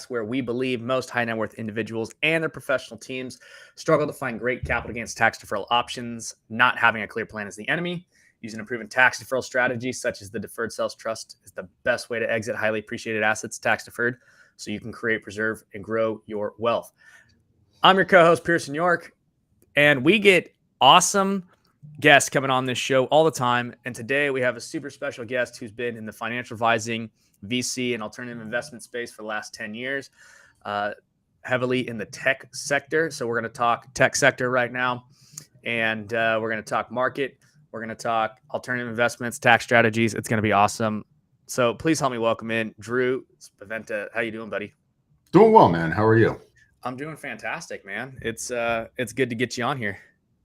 where we believe most high net worth individuals and their professional teams struggle to find great capital against tax deferral options. Not having a clear plan is the enemy. Using a proven tax deferral strategy, such as the deferred sales trust, is the best way to exit highly appreciated assets tax deferred so you can create, preserve, and grow your wealth. I'm your co-host, Pearson York, and we get awesome guests coming on this show all the time. And today we have a super special guest who's been in the financial advising, VC, and alternative investment space for the last 10 years, heavily in the tech sector. So we're going to talk tech sector right now, and we're going to talk market. We're going to talk alternative investments, tax strategies. It's going to be awesome. So please help me welcome in Drew Spaventa. How you doing, buddy? Doing well, man. How are you? I'm doing fantastic, man. It's good to get you on here.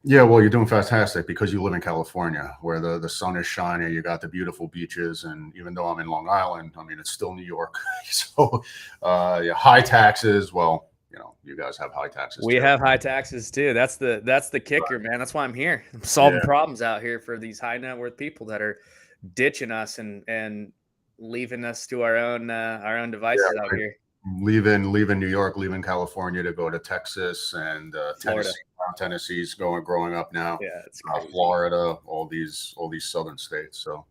Yeah, well, you're doing fantastic because you live in California where the sun is shining. You got the beautiful beaches. And even though I'm in Long Island, I mean, it's still New York. So yeah, high taxes. Well, you know, you guys have high taxes. We have high taxes too. That's the kicker, man. That's why I'm here. I'm solving problems out here for these high net worth people that are ditching us and leaving us to our own devices out here. Leaving New York, leaving California to go to Texas and Tennessee's growing up now. Yeah, it's Florida, all these southern states. So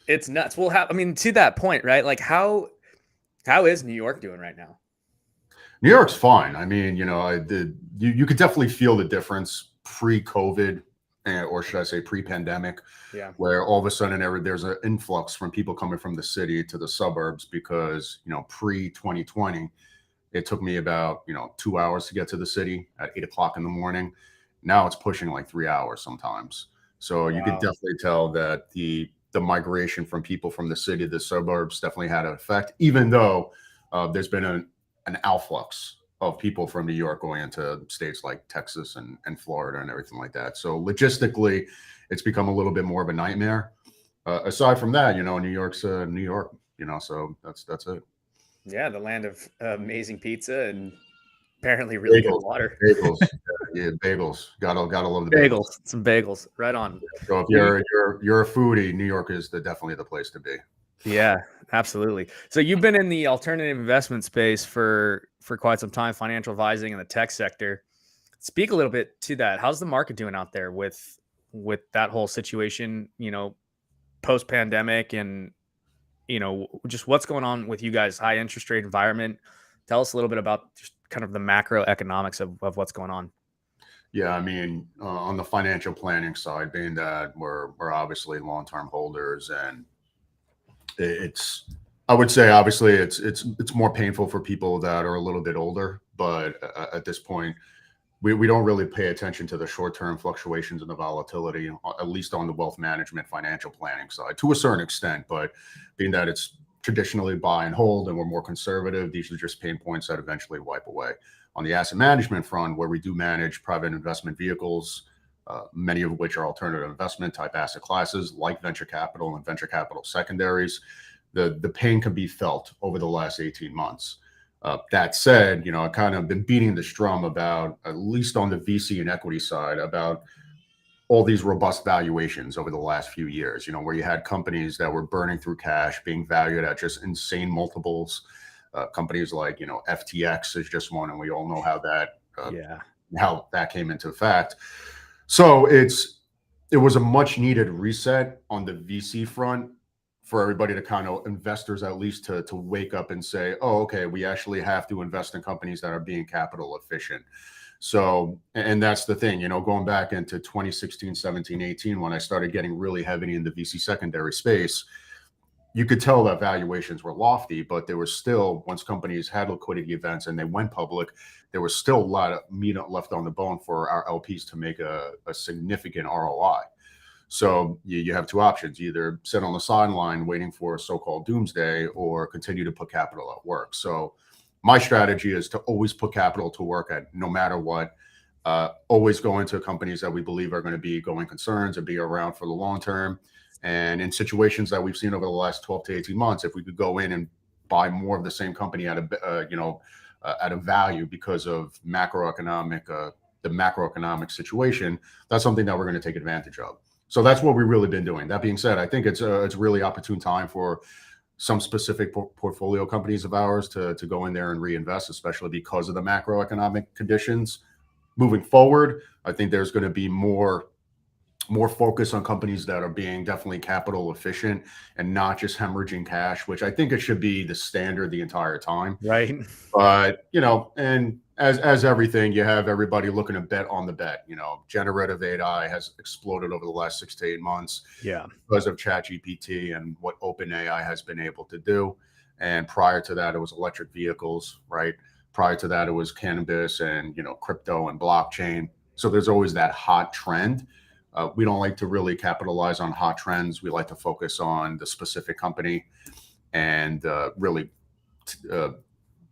it's nuts. We'll have. I mean, to that point, right? Like, how is New York doing right now? New York's fine. I mean, you know, you could definitely feel the difference pre-COVID, or should I say pre-pandemic, where all of a sudden there's an influx from people coming from the city to the suburbs because, you know, pre-2020, it took me about, 2 hours to get to the city at 8 o'clock in the morning. Now it's pushing like 3 hours sometimes. So you could definitely tell that the migration from people from the city to the suburbs definitely had an effect, even though there's been an outflux of people from New York going into states like Texas and Florida and everything like that. So logistically, it's become a little bit more of a nightmare. Aside from that, New York's New York, so that's it. Yeah, the land of amazing pizza and apparently really good water. Bagels, yeah, bagels. Gotta love the bagels. Some bagels, right on. So if you're a foodie, New York is definitely the place to be. Yeah, absolutely. So you've been in the alternative investment space for quite some time, financial advising in the tech sector. Speak a little bit to that. How's the market doing out there with that whole situation, post pandemic, and just what's going on with you guys? High interest rate environment. Tell us a little bit about just kind of the macroeconomics of what's going on. Yeah, I mean, on the financial planning side, being that we're obviously long-term holders, and I would say obviously it's more painful for people that are a little bit older, but at this point, we don't really pay attention to the short-term fluctuations and the volatility, at least on the wealth management financial planning side to a certain extent. But being that it's traditionally buy and hold and we're more conservative, these are just pain points that eventually wipe away. On the asset management front, where we do manage private investment vehicles, many of which are alternative investment type asset classes like venture capital and venture capital secondaries, the pain can be felt over the last 18 months. That said, I've kind of been beating this drum about, at least on the VC and equity side, about all these robust valuations over the last few years, where you had companies that were burning through cash, being valued at just insane multiples. Companies like, FTX is just one, and we all know how that came into effect. So it was a much needed reset on the VC front for everybody to kind of, investors at least, to wake up and say, oh, okay, we actually have to invest in companies that are being capital efficient. So, and that's the thing, going back into 2016, 17, 18, when I started getting really heavy in the VC secondary space, you could tell that valuations were lofty, but there was still, once companies had liquidity events and they went public, there was still a lot of meat left on the bone for our LPs to make a significant ROI. So you have two options: either sit on the sideline waiting for a so-called doomsday, or continue to put capital at work. So my strategy is to always put capital to work at no matter what. Always go into companies that we believe are going to be going concerns and be around for the long term. And in situations that we've seen over the last 12 to 18 months, if we could go in and buy more of the same company at a value because of the macroeconomic situation, that's something that we're going to take advantage of. So that's what we've really been doing. That being said, I think it's a really opportune time for some specific portfolio companies of ours to go in there and reinvest, especially because of the macroeconomic conditions. Moving forward, I think there's going to be more focus on companies that are being definitely capital efficient and not just hemorrhaging cash, which I think it should be the standard the entire time. Right. But, and as everything, you have everybody looking to bet on the bet. Generative AI has exploded over the last 6 to 8 months Yeah. because of ChatGPT and what OpenAI has been able to do. And prior to that, it was electric vehicles, right? Prior to that, it was cannabis and, crypto and blockchain. So there's always that hot trend. We don't like to really capitalize on hot trends. We like to focus on the specific company and really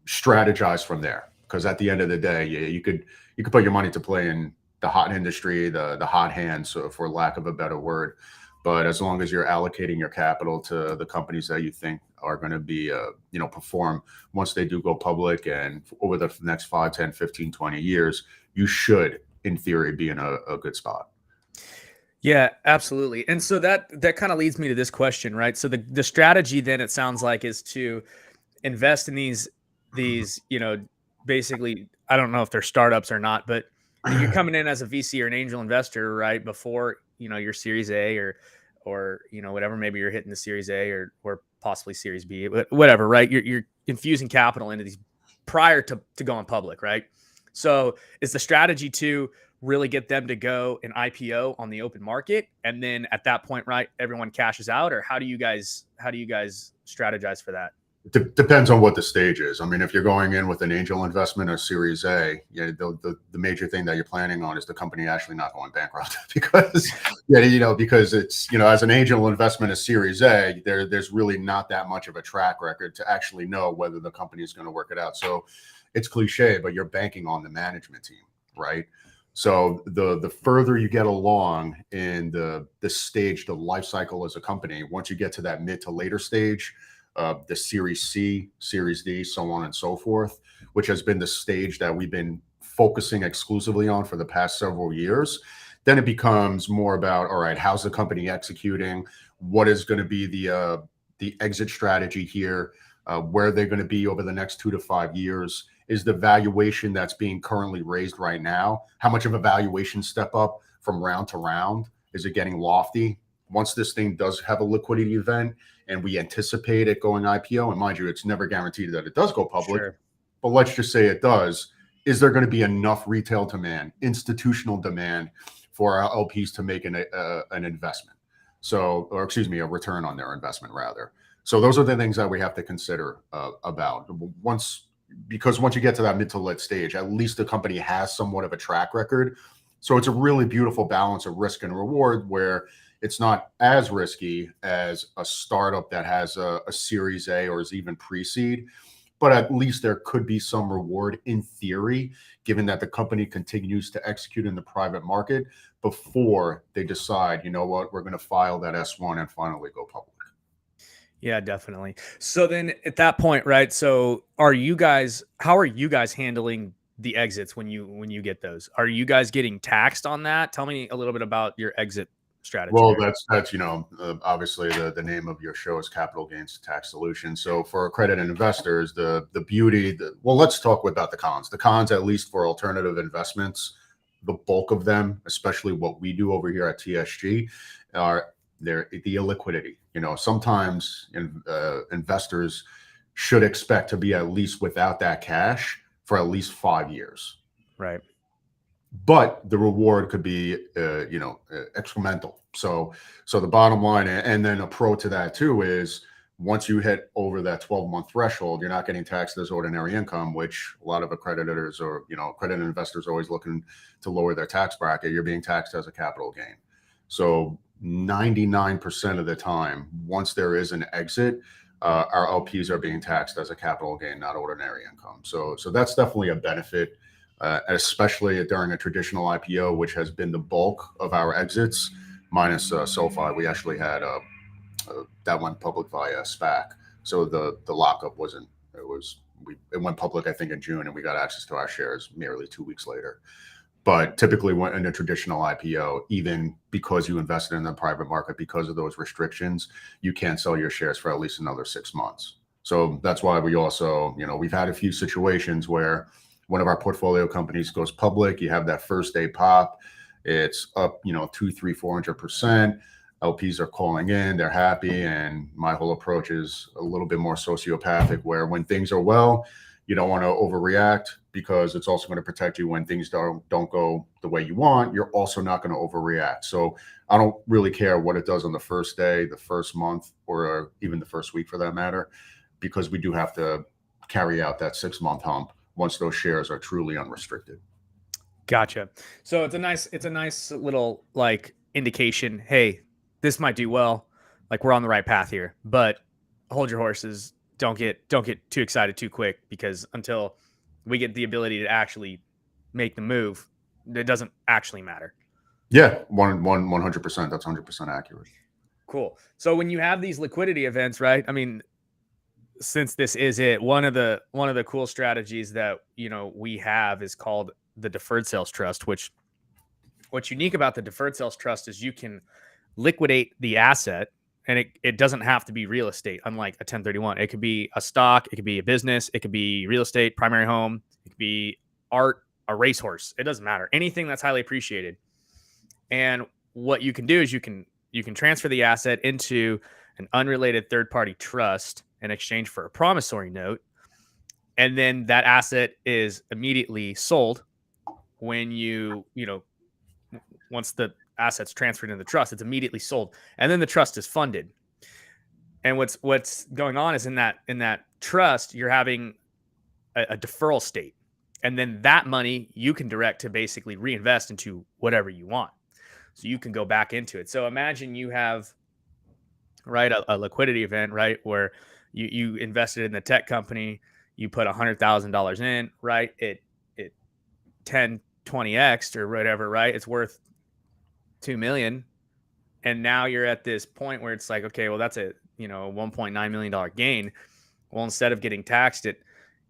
strategize from there. Because at the end of the day, you could put your money to play in the hot industry, the hot hands, so for lack of a better word. But as long as you're allocating your capital to the companies that you think are going to be, perform once they do go public and over the next 5, 10, 15, 20 years, you should, in theory, be in a good spot. Yeah, absolutely. And so that kind of leads me to this question, right? So the strategy then, it sounds like, is to invest in these, basically, I don't know if they're startups or not, but you're coming in as a VC or an angel investor, right? Before, your Series A or whatever, maybe you're hitting the Series A or possibly Series B, whatever, right? You're infusing capital into these prior to going public, right? So is the strategy to really get them to go and IPO on the open market, and then at that point, right, everyone cashes out? Or how do you guys strategize for that? Depends on what the stage is. I mean, if you're going in with an angel investment or Series A, the major thing that you're planning on is the company actually not going bankrupt because it's, as an angel investment, a Series A, there's really not that much of a track record to actually know whether the company is going to work it out. So it's cliche, but you're banking on the management team, right? So the further you get along in the stage, the life cycle as a company, once you get to that mid to later stage, the Series C, Series D, so on and so forth, which has been the stage that we've been focusing exclusively on for the past several years, then it becomes more about, all right, how's the company executing? What is going to be the exit strategy here? Where they're going to be over the next 2 to 5 years? Is the valuation that's being currently raised right now, how much of a valuation step up from round to round? Is it getting lofty? Once this thing does have a liquidity event and we anticipate it going IPO, and mind you, it's never guaranteed that it does go public, Sure. but let's just say it does, is there going to be enough retail demand, institutional demand for our LPs to make an investment? So, or excuse me, a return on their investment rather. So those are the things that we have to consider about because once you get to that mid to late stage, at least the company has somewhat of a track record. So it's a really beautiful balance of risk and reward where it's not as risky as a startup that has a Series A or is even pre-seed, but at least there could be some reward in theory, given that the company continues to execute in the private market before they decide, you know what, we're going to file that S1 and finally go public. Yeah, definitely. So then at that point, right? So how are you guys handling the exits when you get those? Are you guys getting taxed on that? Tell me a little bit about your exit strategy Well, there. that's obviously the name of your show is Capital Gains Tax Solution. So for accredited investors, the beauty, well, let's talk about the cons. The cons, at least for alternative investments, the bulk of them, especially what we do over here at TSG, are the illiquidity. Sometimes investors should expect to be at least without that cash for at least 5 years. Right. But the reward could be, exponential. So the bottom line, and then a pro to that too, is once you hit over that 12-month threshold, you're not getting taxed as ordinary income, which a lot of accreditors or, accredited investors are always looking to lower their tax bracket. You're being taxed as a capital gain. So 99% of the time, once there is an exit, our LPs are being taxed as a capital gain, not ordinary income. So that's definitely a benefit. Especially during a traditional IPO, which has been the bulk of our exits, minus SoFi. We actually had that went public via SPAC, so the lockup wasn't. It went public, I think, in June, and we got access to our shares merely 2 weeks later. But typically, when in a traditional IPO, even because you invested in the private market, because of those restrictions, you can't sell your shares for at least another 6 months. So that's why we also, we've had a few situations where one of our portfolio companies goes public. You have that first day pop. It's up, 2, 3, 400%. LPs are calling in, they're happy. And my whole approach is a little bit more sociopathic, where when things are well, you don't want to overreact, because it's also going to protect you when things don't go the way you want. You're also not going to overreact. So I don't really care what it does on the first day, the first month, or even the first week for that matter, because we do have to carry out that 6-month hump once those shares are truly unrestricted. Gotcha. So it's a nice little like indication. Hey, this might do well. Like we're on the right path here, but hold your horses. Don't get too excited too quick, because until we get the ability to actually make the move, it doesn't actually matter. Yeah, 100%. That's 100% accurate. Cool. So when you have these liquidity events, right? I mean, since this is one of the cool strategies that we have is called the deferred sales trust. Which what's unique about the deferred sales trust is you can liquidate the asset, and it doesn't have to be real estate. Unlike a 1031, it could be a stock, it could be a business, it could be real estate, primary home, it could be art, a racehorse. It doesn't matter. Anything that's highly appreciated. And what you can do is you can transfer the asset into an unrelated third-party trust in exchange for a promissory note, and then that asset is immediately sold when once the asset's transferred into the trust, it's immediately sold, and then the trust is funded. And what's going on is in that trust, you're having a deferral state, and then that money you can direct to basically reinvest into whatever you want. So you can go back into it. So imagine you have a liquidity event, right, where you invested in the tech company, you put $100,000 in, right, it 10-20x or whatever, right, it's worth 2 million, and now you're at this point where it's like, okay, well, that's a $1.9 million gain. Well, instead of getting taxed at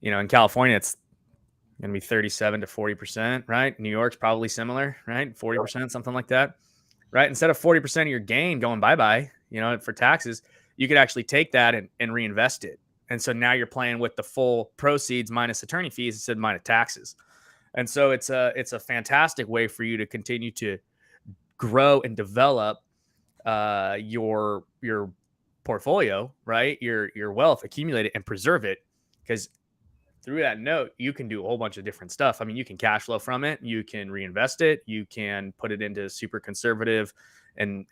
in California, it's going to be 37 to 40%, right? New York's probably similar, right? 40%, something like that, right? Instead of 40% of your gain going bye-bye, for taxes, you could actually take that and reinvest it. And so now you're playing with the full proceeds minus attorney fees instead of minus taxes. And so it's a fantastic way for you to continue to grow and develop your portfolio, right? Your wealth, accumulate it and preserve it, because through that note, you can do a whole bunch of different stuff. I mean, you can cash flow from it, you can reinvest it, you can put it into super conservative and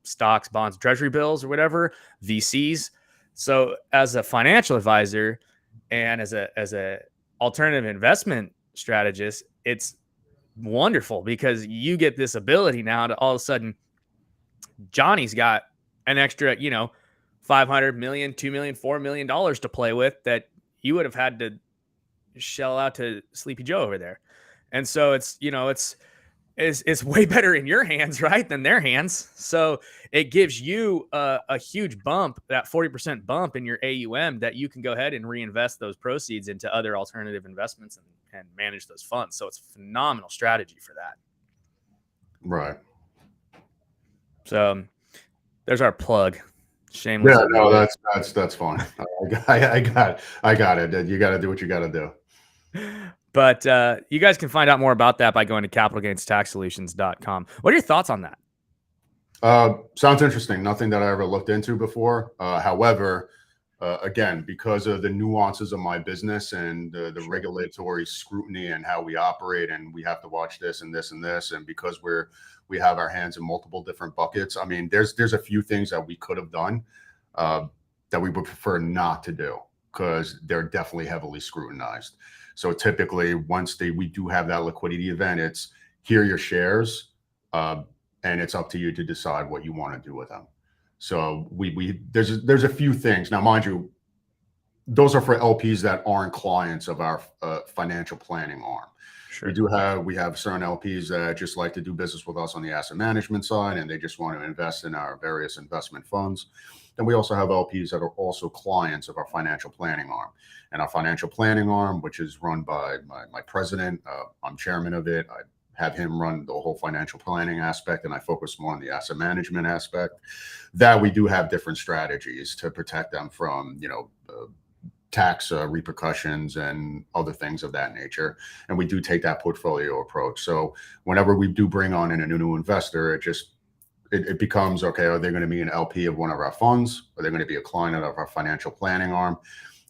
stocks, bonds, treasury bills, or whatever, VCs. So as a financial advisor and as a alternative investment strategist, it's wonderful, because you get this ability now to all of a sudden, Johnny's got an extra, 500 million, 2 million, $4 million to play with that you would have had to shell out to Sleepy Joe over there. And so it's way better in your hands, right, than their hands. So it gives you a huge bump, that 40% bump in your AUM, that you can go ahead and reinvest those proceeds into other alternative investments and manage those funds. So it's a phenomenal strategy for that. Right. So there's our plug. Shameless. Yeah, no, that's fine. I got it. You got to do what you got to do. But you guys can find out more about that by going to capitalgainstaxsolutions.com. What are your thoughts on that? Sounds interesting. Nothing that I ever looked into before. However, again, because of the nuances of my business and the regulatory scrutiny and how we operate, and we have to watch this and this and this, and because we have our hands in multiple different buckets. I mean, there's a few things that we could have done that we would prefer not to do, because they're definitely heavily scrutinized. So typically, once we do have that liquidity event, it's here are your shares, and it's up to you to decide what you want to do with them. So there's a few things. Now, mind you, those are for LPs that aren't clients of our financial planning arm. Sure. We have certain LPs that just like to do business with us on the asset management side, and they just want to invest in our various investment funds. then we also have LPs that are also clients of our financial planning arm. And our financial planning arm, which is run by my president, I'm chairman of it. I have him run the whole financial planning aspect, and I focus more on the asset management aspect. That we do have different strategies to protect them from, tax repercussions and other things of that nature. And we do take that portfolio approach. So whenever we do bring on in a new investor, it becomes, okay, are they going to be an LP of one of our funds? Are they going to be a client of our financial planning arm?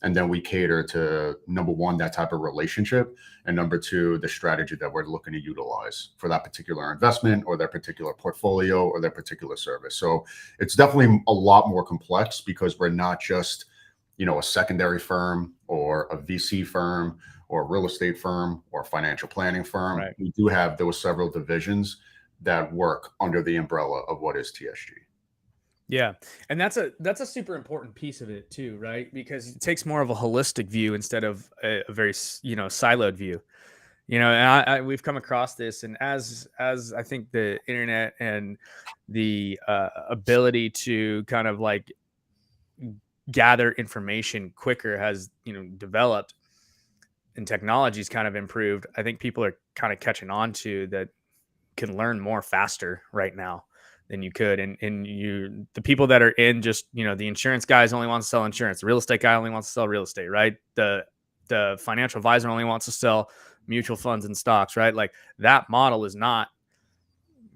And then we cater to, number one, that type of relationship, and number two, the strategy that we're looking to utilize for that particular investment or that particular portfolio or that particular service. So it's definitely a lot more complex because we're not just, a secondary firm or a VC firm or a real estate firm or a financial planning firm. Right. We do have those several divisions that work under the umbrella of what is TSG. Yeah. And that's a super important piece of it too, right? Because it takes more of a holistic view instead of a very, siloed view. And we've come across this, and as I think the internet and the ability to kind of like gather information quicker has, developed, and technology's kind of improved, I think people are kind of catching on to that, can learn more faster right now than you could. And the people that are in just, the insurance guys only want to sell insurance. The real estate guy only wants to sell real estate, right? The financial advisor only wants to sell mutual funds and stocks, right? Like that model is not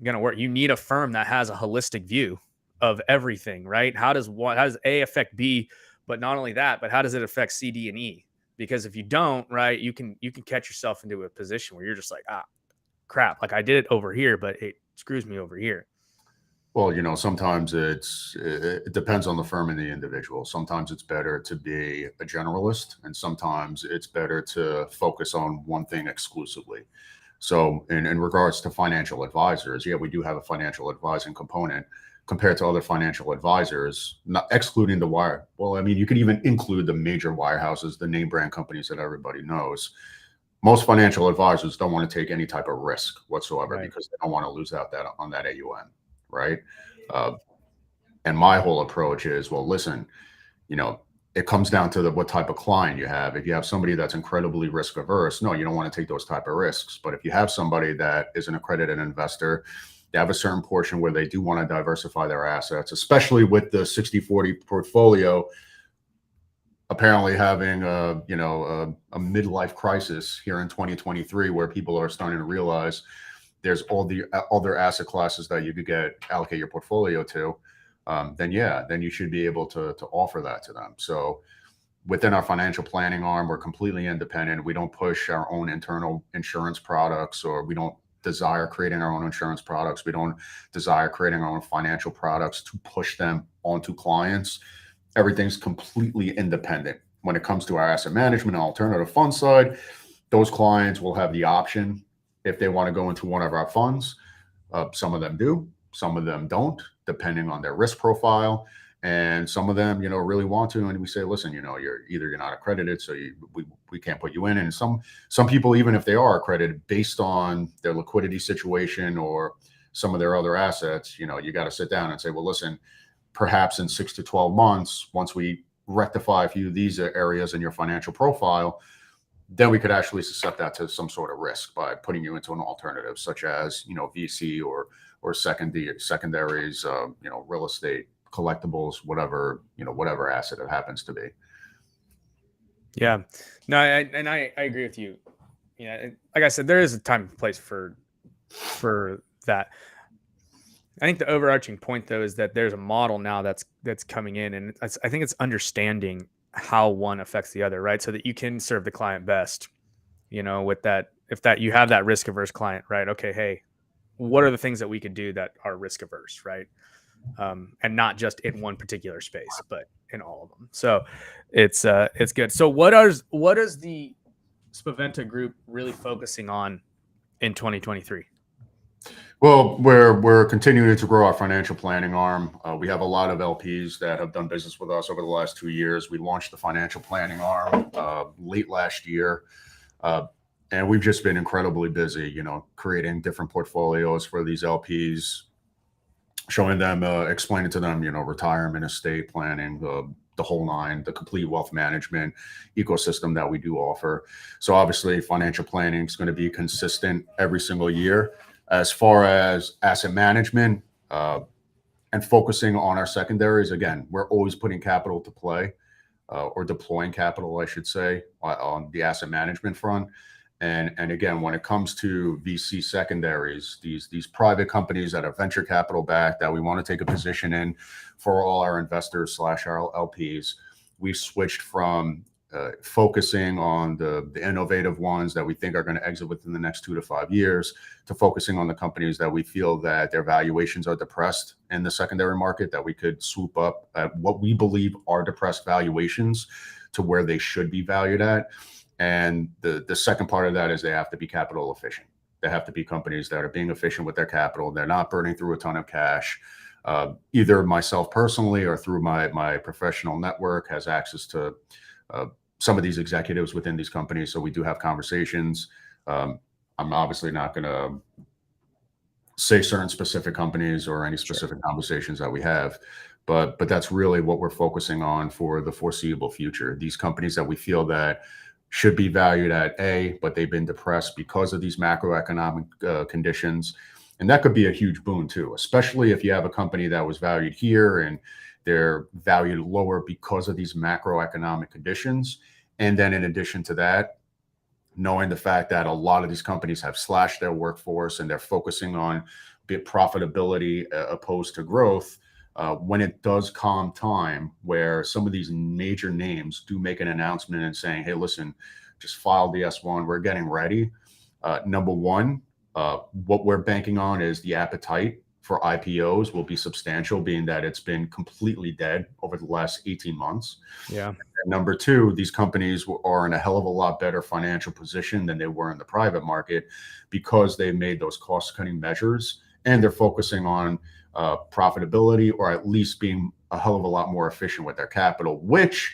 going to work. You need a firm that has a holistic view of everything, right? How does A affect B? But not only that, but how does it affect C, D, and E? Because if you don't, right, you can catch yourself into a position where you're just like, crap, like I did it over here, but it screws me over here. Well, sometimes it depends on the firm and the individual. Sometimes it's better to be a generalist, and sometimes it's better to focus on one thing exclusively. So in regards to financial advisors, yeah, we do have a financial advising component compared to other financial advisors, not excluding the wire. Well, I mean, you could even include the major wirehouses, the name brand companies that everybody knows. Most financial advisors don't want to take any type of risk whatsoever, Right. because they don't want to lose out on that AUM, right? And my whole approach is, well, listen, it comes down to what type of client you have. If you have somebody that's incredibly risk averse, no, you don't want to take those type of risks. But if you have somebody that is an accredited investor, they have a certain portion where they do want to diversify their assets, especially with the 60-40 portfolio apparently having a midlife crisis here in 2023, where people are starting to realize there's all the other asset classes that you could allocate your portfolio to. Then you should be able to offer that to them. So within our financial planning arm, we're completely independent. We don't push our own internal insurance products, or we don't desire creating our own insurance products. We don't desire creating our own financial products to push them onto clients. Everything's completely independent. When it comes to our asset management and alternative fund side, those clients will have the option if they want to go into one of our funds. Some of them do, some of them don't, depending on their risk profile. And some of them, really want to, and we say, listen, you're not accredited, so we can't put you in. And some people, even if they are accredited, based on their liquidity situation or some of their other assets, you got to sit down and say, well, listen, perhaps in 6 to 12 months, once we rectify a few of these areas in your financial profile, then we could actually set that to some sort of risk by putting you into an alternative, such as, VC or secondaries, real estate, collectibles, whatever asset it happens to be. Yeah, no, I agree with you. Like I said, there is a time and place for that. I think the overarching point, though, is that there's a model now that's coming in, and I think it's understanding how one affects the other, right? So that you can serve the client best. With that, if you have that risk averse client, right? Okay, hey, what are the things that we could do that are risk averse, right? And not just in one particular space, but in all of them. So it's good. So what is the Spaventa group really focusing on in 2023? Well, we're continuing to grow our financial planning arm. We have a lot of LPs that have done business with us over the last 2 years. We launched the financial planning arm late last year. And we've just been incredibly busy, creating different portfolios for these LPs. showing them, explaining to them, retirement, estate planning, the whole nine, the complete wealth management ecosystem that we do offer. So obviously, financial planning is going to be consistent every single year. As far as asset management, and focusing on our secondaries, again, we're always putting capital to play, or deploying capital, I should say, on the asset management front. And again, when it comes to VC secondaries, these private companies that are venture capital backed that we want to take a position in for all our investors slash our LPs, we've switched from focusing on the innovative ones that we think are going to exit within the next 2 to 5 years, to focusing on the companies that we feel that their valuations are depressed in the secondary market, that we could swoop up at what we believe are depressed valuations to where they should be valued at. And the second part of that is they have to be capital efficient. They have to be companies that are being efficient with their capital. They're not burning through a ton of cash. Either myself personally or through my professional network has access to some of these executives within these companies. So we do have conversations. I'm obviously not going to say certain specific companies or any specific conversations that we have, but that's really what we're focusing on for the foreseeable future. These companies that we feel that should be valued at A, but they've been depressed because of these macroeconomic conditions. And that could be a huge boon too, especially if you have a company that was valued here and they're valued lower because of these macroeconomic conditions. And then in addition to that, knowing the fact that a lot of these companies have slashed their workforce and they're focusing on bit profitability opposed to growth, when it does come time where some of these major names do make an announcement and saying, hey, listen, just file the S1, we're getting ready. Number one, what we're banking on is the appetite for IPOs will be substantial, being that it's been completely dead over the last 18 months. Yeah. And number two, these companies are in a hell of a lot better financial position than they were in the private market because they've made those cost-cutting measures and they're focusing on profitability, or at least being a hell of a lot more efficient with their capital, which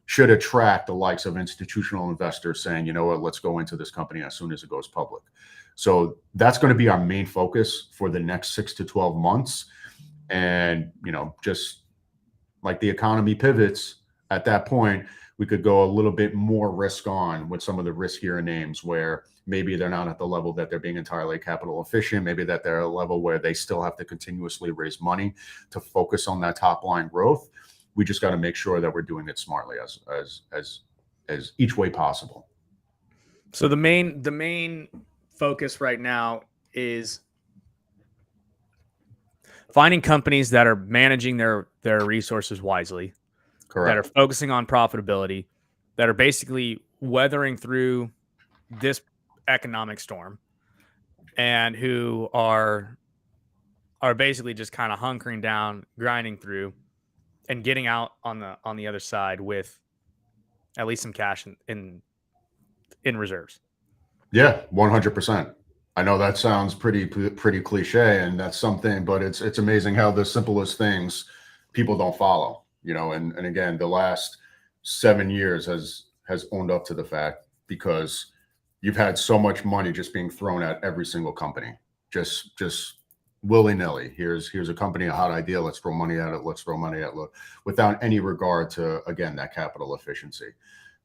should attract the likes of institutional investors saying, you know what, let's go into this company as soon as it goes public. So that's going to be our main focus for the next 6 to 12 months. And, just like the economy pivots at that point, we could go a little bit more risk on with some of the riskier names where maybe they're not at the level that they're being entirely capital efficient. Maybe that they're at a level where they still have to continuously raise money to focus on that top line growth. We just got to make sure that we're doing it smartly as each way possible. So the main focus right now is finding companies that are managing their resources wisely, Correct. that are focusing on profitability, that are basically weathering through this economic storm, and who are basically just kind of hunkering down, grinding through, and getting out on the other side with at least some cash in reserves. Yeah, 100%. I know that sounds pretty cliche, and that's something, but it's amazing how the simplest things people don't follow. And again, the last 7 years has owned up to the fact, because you've had so much money just being thrown at every single company, just willy-nilly. Here's a company, a hot idea, let's throw money at it, without any regard to, again, that capital efficiency.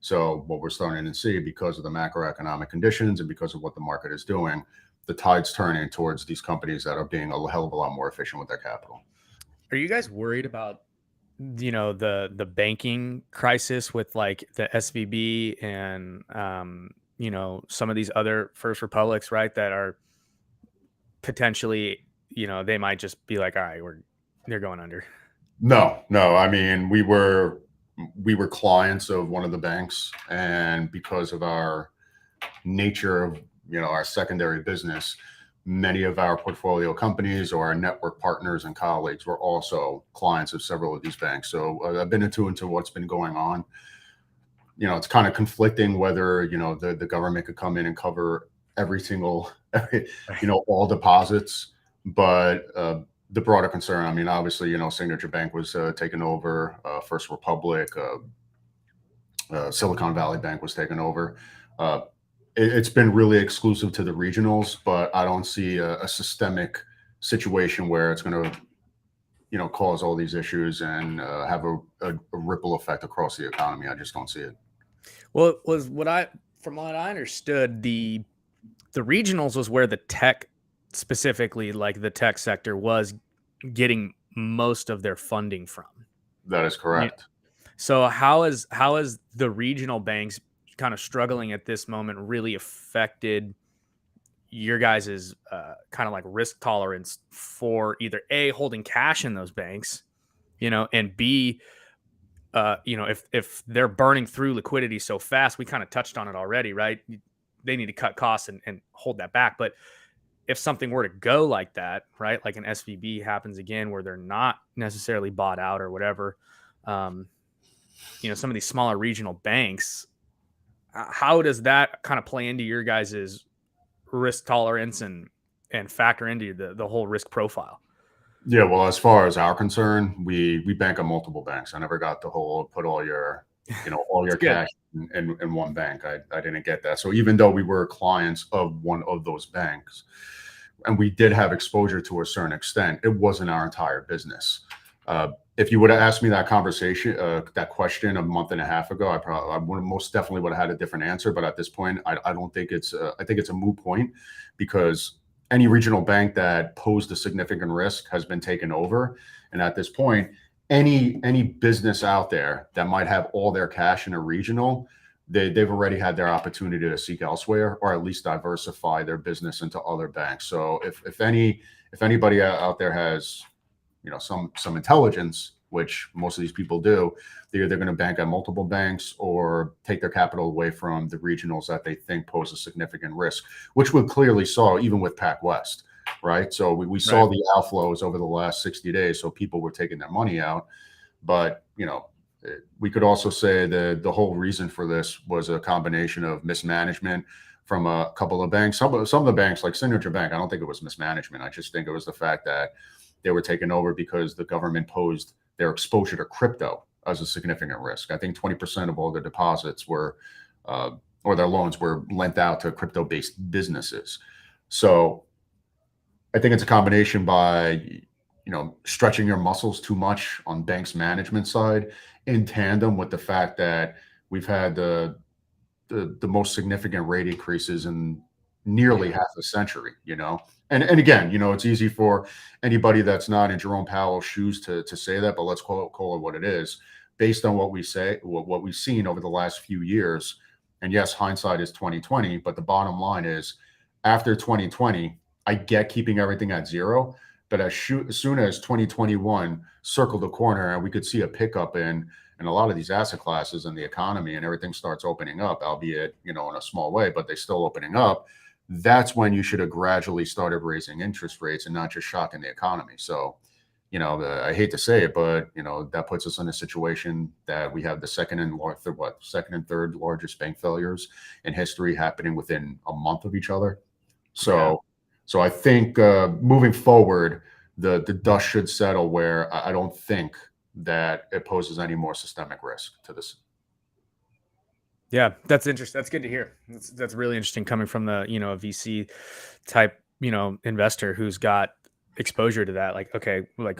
So what we're starting to see, because of the macroeconomic conditions and because of what the market is doing, the tide's turning towards these companies that are being a hell of a lot more efficient with their capital. Are you guys worried about, the banking crisis with like the SVB and, some of these other First Republics, right, that are potentially, they might just be like, all right, they're going under? No. I mean, we were clients of one of the banks, and because of our nature of our secondary business, many of our portfolio companies or our network partners and colleagues were also clients of several of these banks. So I've been into what's been going on. It's kind of conflicting whether the government could come in and cover every all deposits, but the broader concern, I mean, obviously, Signature Bank was taken over, First Republic, Silicon Valley Bank was taken over. It's been really exclusive to the regionals, but I don't see a systemic situation where it's going to cause all these issues and have a ripple effect across the economy. I just don't see it. Well, it was from what I understood, the regionals was where the tech, specifically like the tech sector, was getting most of their funding from. That is Yeah. correct. So how is the regional banks kind of struggling at this moment really affected your guys's kind of like risk tolerance for either A, holding cash in those banks, and B, if they're burning through liquidity so fast, we kind of touched on it already, right? They need to cut costs and hold that back. But if something were to go like that, right, like an SVB happens again where they're not necessarily bought out or whatever, um, some of these smaller regional banks, how does that kind of play into your guys's risk tolerance and factor into the whole risk profile? Yeah, well, as far as our concern, we bank on multiple banks. I never got the whole put all It's your good. cash in one bank. I didn't get that. So even though we were clients of one of those banks, and we did have exposure to a certain extent, it wasn't our entire business. If you would have asked me that question a month and a half ago, I would most definitely would have had a different answer. But at this point, I don't think I think it's a moot point because any regional bank that posed a significant risk has been taken over. And at this point, any business out there that might have all their cash in a regional, they've already had their opportunity to seek elsewhere or at least diversify their business into other banks. So if anybody out there has some intelligence, which most of these people do, they're going to bank at multiple banks or take their capital away from the regionals that they think pose a significant risk, which we clearly saw even with PacWest, right? So we saw Right. the outflows over the last 60 days. So people were taking their money out. But, we could also say that the whole reason for this was a combination of mismanagement from a couple of banks. Some of the banks, like Signature Bank, I don't think it was mismanagement. I just think it was the fact that they were taken over because the government posed their exposure to crypto as a significant risk. I think 20% of all their deposits were, or their loans were lent out to crypto based businesses. So I think it's a combination by, stretching your muscles too much on banks management side in tandem with the fact that we've had the most significant rate increases in nearly Yeah. half a century, And again, it's easy for anybody that's not in Jerome Powell's shoes to say that, but let's call it what it is. Based on what we say, what we've seen over the last few years, and yes, hindsight is 2020, but the bottom line is after 2020, I get keeping everything at zero, but as soon as 2021 circled the corner and we could see a pickup in a lot of these asset classes and the economy and everything starts opening up, albeit, in a small way, but they're still opening up. That's when you should have gradually started raising interest rates and not just shocking the economy. So, I hate to say it, but that puts us in a situation that we have the second and third largest bank failures in history happening within a month of each other. Yeah. So I think moving forward, the dust should settle where I don't think that it poses any more systemic risk to this. Yeah, that's interesting. That's good to hear. That's really interesting coming from a VC type, investor who's got exposure to that. Like, okay, like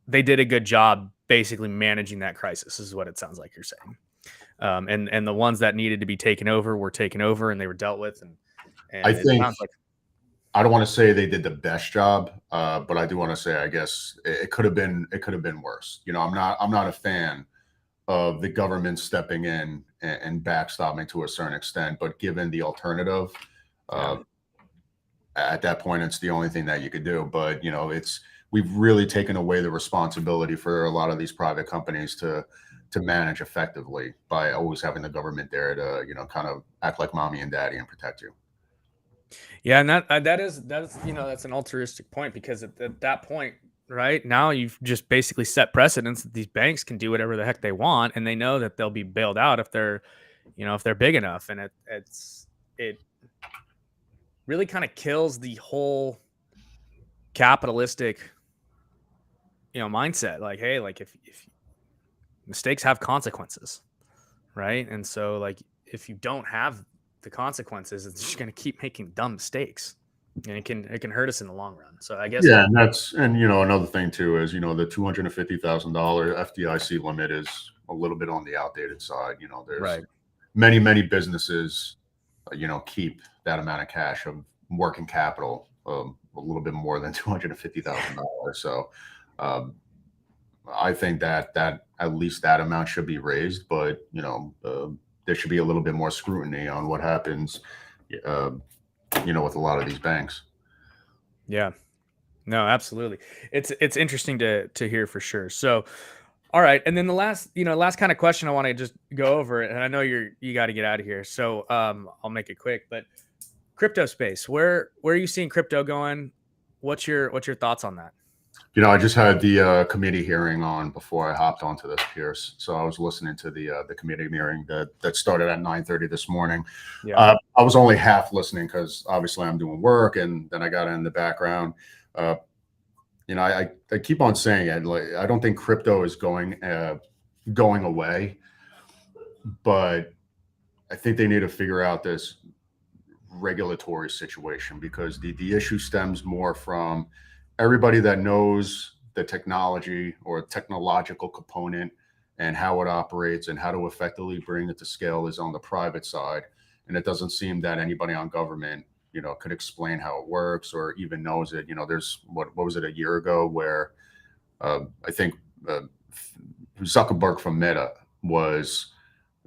they did a good job basically managing that crisis, is what it sounds like you're saying. And the ones that needed to be taken over were taken over and they were dealt with. I And it think sounds like, I don't want to say they did the best job, but I do want to say I guess it could have been worse. I'm not a fan of the government stepping in and backstopping to a certain extent, but given the alternative, yeah. uh, at that point, it's the only thing that you could do. But we've really taken away the responsibility for a lot of these private companies to manage effectively by always having the government there to kind of act like mommy and daddy and protect you. Yeah, and that's an altruistic point because at that point, right now you've just basically set precedents that these banks can do whatever the heck they want, and they know that they'll be bailed out if they're big enough, and it really kind of kills the whole capitalistic mindset. Like, hey, like if mistakes have consequences, right? And so like if you don't have the consequences, it's just going to keep making dumb mistakes. and it can hurt us in the long run. So I guess Yeah, and another thing too is the $250,000 FDIC limit is a little bit on the outdated side. There's right. many businesses keep that amount of cash of working capital, a little bit more than $250,000. So um, I think that at least that amount should be raised, but there should be a little bit more scrutiny on what happens, uh, with a lot of these banks. Yeah. No, absolutely. It's interesting to hear for sure. So, all right, and then the last kind of question I want to just go over, and I know you got to get out of here, so I'll make it quick. But crypto space, where are you seeing crypto going? What's your thoughts on that? I just had the committee hearing on before I hopped onto this, Pierce. So I was listening to the committee hearing that started at 9:30 this morning. Yeah. I was only half listening because obviously I'm doing work, and then I got in the background. Uh, I keep on saying it. Like, I don't think crypto is going away, but I think they need to figure out this regulatory situation, because the issue stems more from everybody that knows the technology or technological component and how it operates and how to effectively bring it to scale is on the private side. And it doesn't seem that anybody on government, could explain how it works or even knows it. There's what was it, a year ago, where I think uh, Zuckerberg from Meta was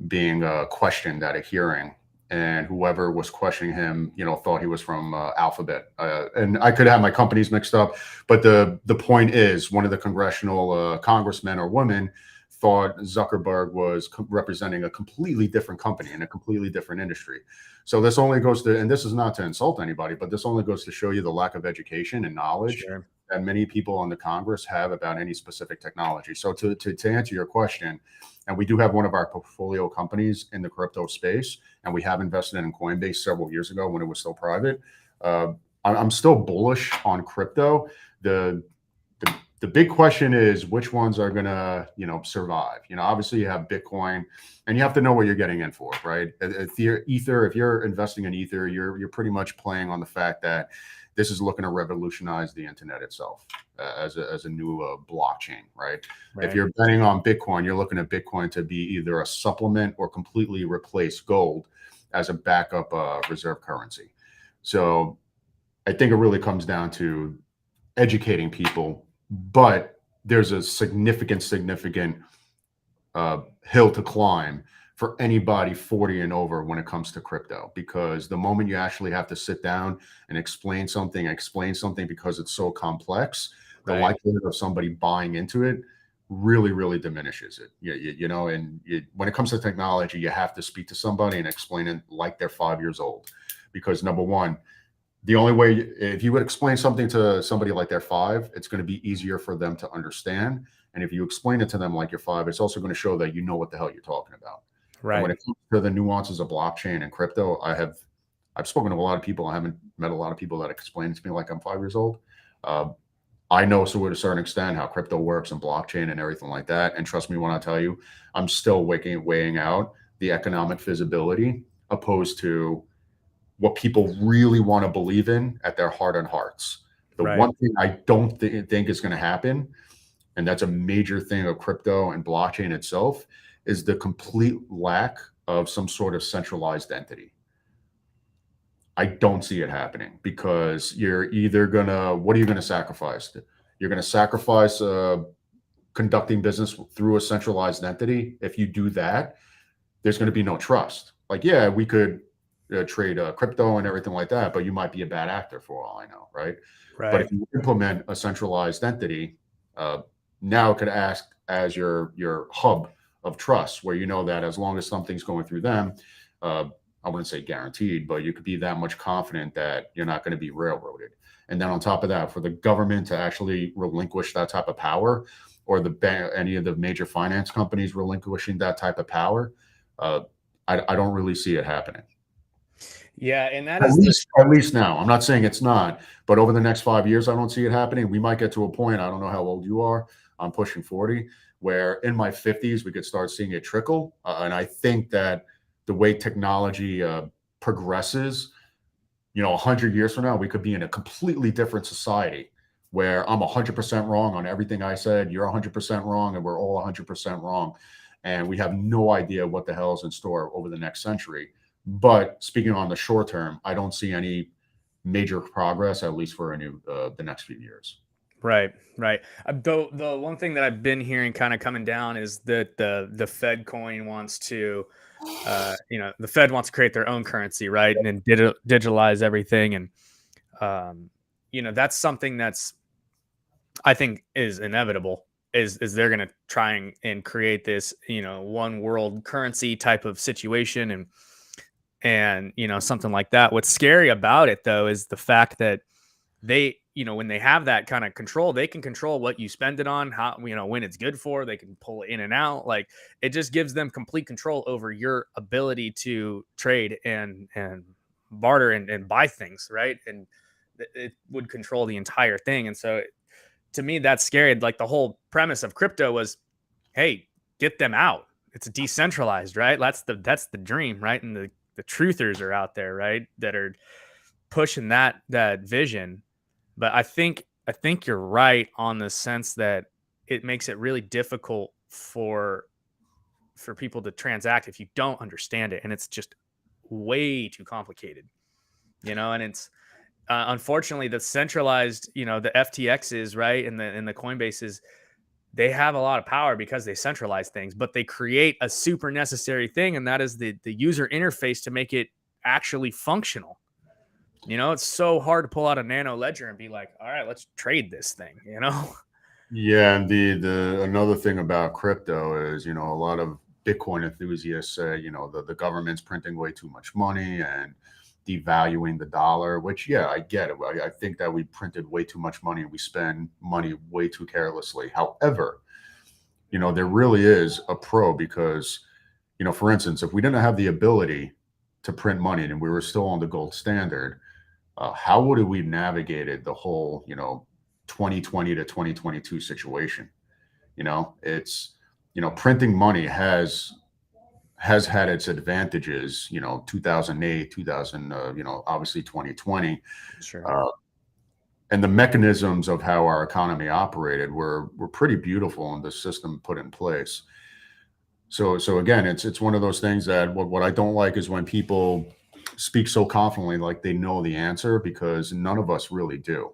being questioned at a hearing, and whoever was questioning him, thought he was from Alphabet. And I could have my companies mixed up, but the point is, one of the congressional congressmen or women thought Zuckerberg was representing a completely different company in a completely different industry. So this only goes to, and this is not to insult anybody, but this only goes to show you the lack of education and knowledge Sure. that many people in the Congress have about any specific technology. So to answer your question, and we do have one of our portfolio companies in the crypto space, and we have invested in Coinbase several years ago when it was still private. I'm still bullish on crypto. The big question is which ones are gonna survive. Obviously you have Bitcoin, and you have to know what you're getting in for, right? Ether. If you're investing in Ether, you're pretty much playing on the fact that this is looking to revolutionize the internet itself as a new blockchain, right? If Right. you're betting on Bitcoin, you're looking at Bitcoin to be either a supplement or completely replace gold as a backup reserve currency. So I think it really comes down to educating people, but there's a significant hill to climb for anybody 40 and over when it comes to crypto, because the moment you actually have to sit down and explain something because it's so complex, the Right. likelihood of somebody buying into it really diminishes it. When it comes to technology, you have to speak to somebody and explain it like they're 5 years old, because number one, the only way, if you would explain something to somebody like they're five, it's going to be easier for them to understand. And if you explain it to them like you're five, it's also going to show that you know what the hell you're talking about. And when Right. it comes to the nuances of blockchain and crypto, I've spoken to a lot of people. I haven't met a lot of people that explain it to me like I'm 5 years old. Uh, I know, so to a certain extent, how crypto works and blockchain and everything like that. And trust me when I tell you, I'm still weighing out the economic feasibility opposed to what people really want to believe in at their heart and hearts. The Right. one thing I don't think is going to happen, and that's a major thing of crypto and blockchain itself, is the complete lack of some sort of centralized entity. I don't see it happening, because you're either gonna, what are you gonna sacrifice? You're gonna sacrifice conducting business through a centralized entity. If you do that, there's going to be no trust. Like, yeah, we could trade crypto and everything like that, but you might be a bad actor for all I know, right? But Right. if you implement a centralized entity, uh, now it could act as your hub of trust, where you know that as long as something's going through them, uh, I wouldn't say guaranteed, but you could be that much confident that you're not going to be railroaded. And then on top of that, for the government to actually relinquish that type of power, or any of the major finance companies relinquishing that type of power, uh, I don't really see it happening. Yeah, and that At is the least, at least now. I'm not saying it's not, but over the next 5 years, I don't see it happening. We might get to a point. I don't know how old you are. I'm pushing 40, where in my 50s we could start seeing it trickle. And I think that the way technology progresses, 100 years from now, we could be in a completely different society where I'm 100% wrong on everything I said, you're 100% wrong, and we're all 100% wrong. And we have no idea what the hell is in store over the next century. But speaking on the short term, I don't see any major progress, at least for the next few years. Right, right. The one thing that I've been hearing kind of coming down is that the Fed coin wants to, the Fed wants to create their own currency, right, and then digitalize everything, and that's something that's I think is inevitable. Is they're going to try and create this one world currency type of situation, and something like that. What's scary about it though is the fact that they when they have that kind of control, they can control what you spend it on, how when it's good for, they can pull it in and out. Like, it just gives them complete control over your ability to trade and barter and buy things, right? And it would control the entire thing. And so to me, that's scary. Like, the whole premise of crypto was, hey, get them out. It's decentralized, right? That's the dream, right? And the truthers are out there, right, that are pushing that vision. But I think you're right on the sense that it makes it really difficult for people to transact if you don't understand it, and it's just way too complicated, and it's unfortunately the centralized, the FTXs, right, and the Coinbases, they have a lot of power because they centralize things, but they create a super necessary thing, and that is the user interface to make it actually functional. It's so hard to pull out a nano ledger and be like, all right, let's trade this thing. Yeah, and the another thing about crypto is, a lot of Bitcoin enthusiasts say, the government's printing way too much money and devaluing the dollar, which, yeah, I get it. I think that we printed way too much money and we spend money way too carelessly. However, there really is a pro because, for instance, if we didn't have the ability to print money and we were still on the gold standard, how would we navigated the whole, 2020 to 2022 situation? It's, printing money has had its advantages, 2008, 2000, obviously 2020. Sure. And the mechanisms of how our economy operated were pretty beautiful in the system put in place. So again, it's one of those things that what I don't like is when people speak so confidently like they know the answer, because none of us really do.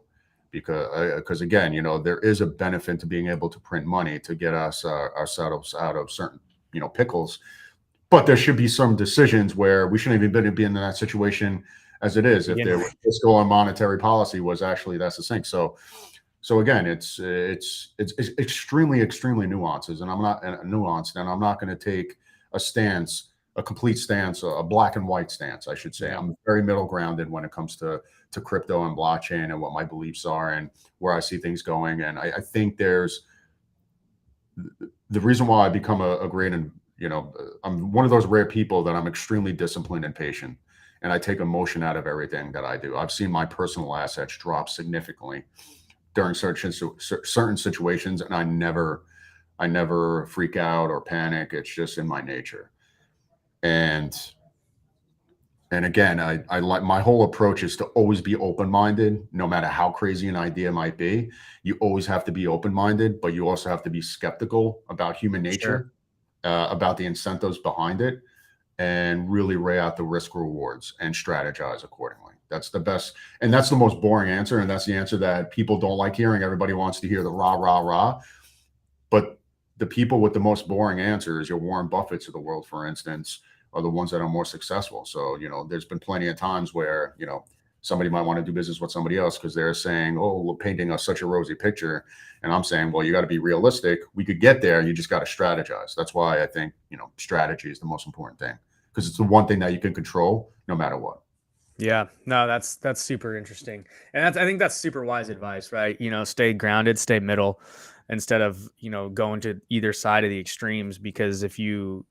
Because again, there is a benefit to being able to print money to get us ourselves out of certain pickles. But there should be some decisions where we shouldn't even be in that situation as it is. If there was fiscal and monetary policy was actually that's the thing. So again, it's extremely nuances, and I'm not nuanced, and I'm not going to take a stance, a complete stance, a black and white stance, I should say. Yeah. I'm very middle grounded when it comes to crypto and blockchain and what my beliefs are and where I see things going. And I think there's the reason why I become a great, and I'm one of those rare people that I'm extremely disciplined and patient, and I take emotion out of everything that I do. I've seen my personal assets drop significantly during certain situations, and I never freak out or panic. It's just in my nature. And again, I like, my whole approach is to always be open-minded, no matter how crazy an idea might be. You always have to be open-minded, but you also have to be skeptical about human nature, about the incentives behind it, and really weigh out the risk rewards and strategize accordingly. That's the best. And that's the most boring answer. And that's the answer that people don't like hearing. Everybody wants to hear the rah, rah, rah. But the people with the most boring answers, your Warren Buffetts of the world, for instance, are the ones that are more successful. So, there's been plenty of times where, somebody might want to do business with somebody else because they're saying, oh, we're painting us such a rosy picture. And I'm saying, well, you got to be realistic. We could get there. You just got to strategize. That's why I think, strategy is the most important thing, because it's the one thing that you can control no matter what. Yeah, no, that's super interesting, and I think that's super wise advice, right? Stay grounded, stay middle, instead of going to either side of the extremes, because if you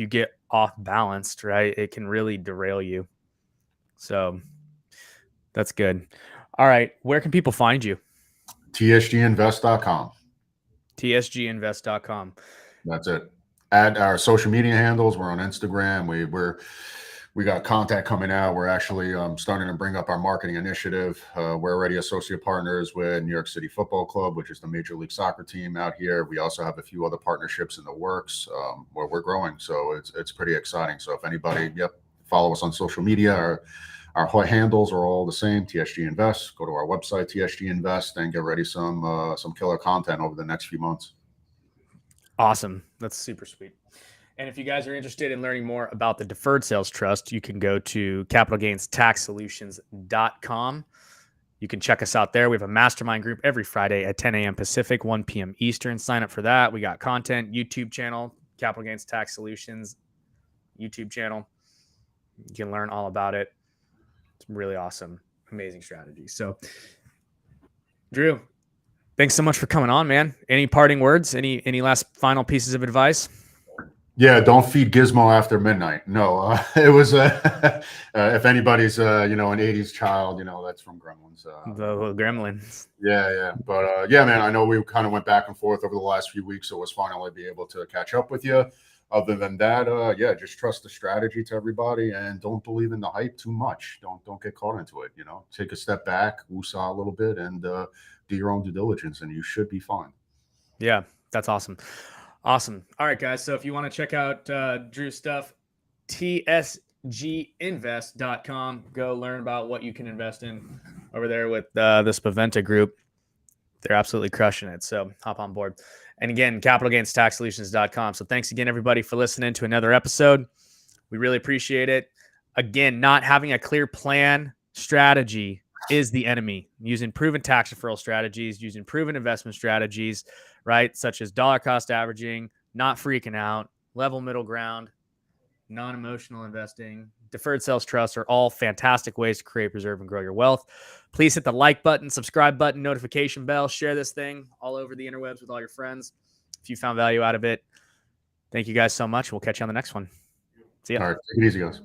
get off balanced, right, it can really derail you. So that's good. All right, where can people find you? tsginvest.com. tsginvest.com. That's it. Add our social media handles. We're on Instagram. We got content coming out. We're actually starting to bring up our marketing initiative. We're already associate partners with New York City Football Club, which is the Major League Soccer team out here. We also have a few other partnerships in the works where we're growing. So it's pretty exciting. So if anybody, follow us on social media. Our handles are all the same, TSG Invest. Go to our website, TSG Invest, and get ready some killer content over the next few months. Awesome. That's super sweet. And if you guys are interested in learning more about the Deferred Sales Trust, you can go to capitalgainstaxsolutions.com. You can check us out there. We have a mastermind group every Friday at 10 a.m. Pacific, 1 p.m. Eastern. Sign up for that. We got content, YouTube channel, Capital Gains Tax Solutions YouTube channel. You can learn all about it. It's really awesome, amazing strategy. So, Drew, thanks so much for coming on, man. Any parting words? Any last final pieces of advice? Yeah, don't feed Gizmo after midnight. No, it was if anybody's an '80s child, that's from Gremlins. The little Gremlins. Yeah. But man, I know we kind of went back and forth over the last few weeks, so it was finally be able to catch up with you. Other than that, just trust the strategy to everybody and don't believe in the hype too much. Don't get caught into it. Take a step back, woosah a little bit, and do your own due diligence, and you should be fine. Yeah, that's awesome. Awesome. All right, guys. So if you want to check out Drew's stuff, tsginvest.com. Go learn about what you can invest in over there with the Spaventa group. They're absolutely crushing it. So hop on board. And again, capitalgainstaxsolutions.com. So thanks again, everybody, for listening to another episode. We really appreciate it. Again, not having a clear plan, strategy is the enemy. Using proven tax deferral strategies, using proven investment strategies, right? Such as dollar cost averaging, not freaking out, level middle ground, non-emotional investing, deferred sales trusts are all fantastic ways to create, preserve, and grow your wealth. Please hit the like button, subscribe button, notification bell, share this thing all over the interwebs with all your friends. If you found value out of it, thank you guys so much. We'll catch you on the next one. See ya. All right. Take it easy, guys.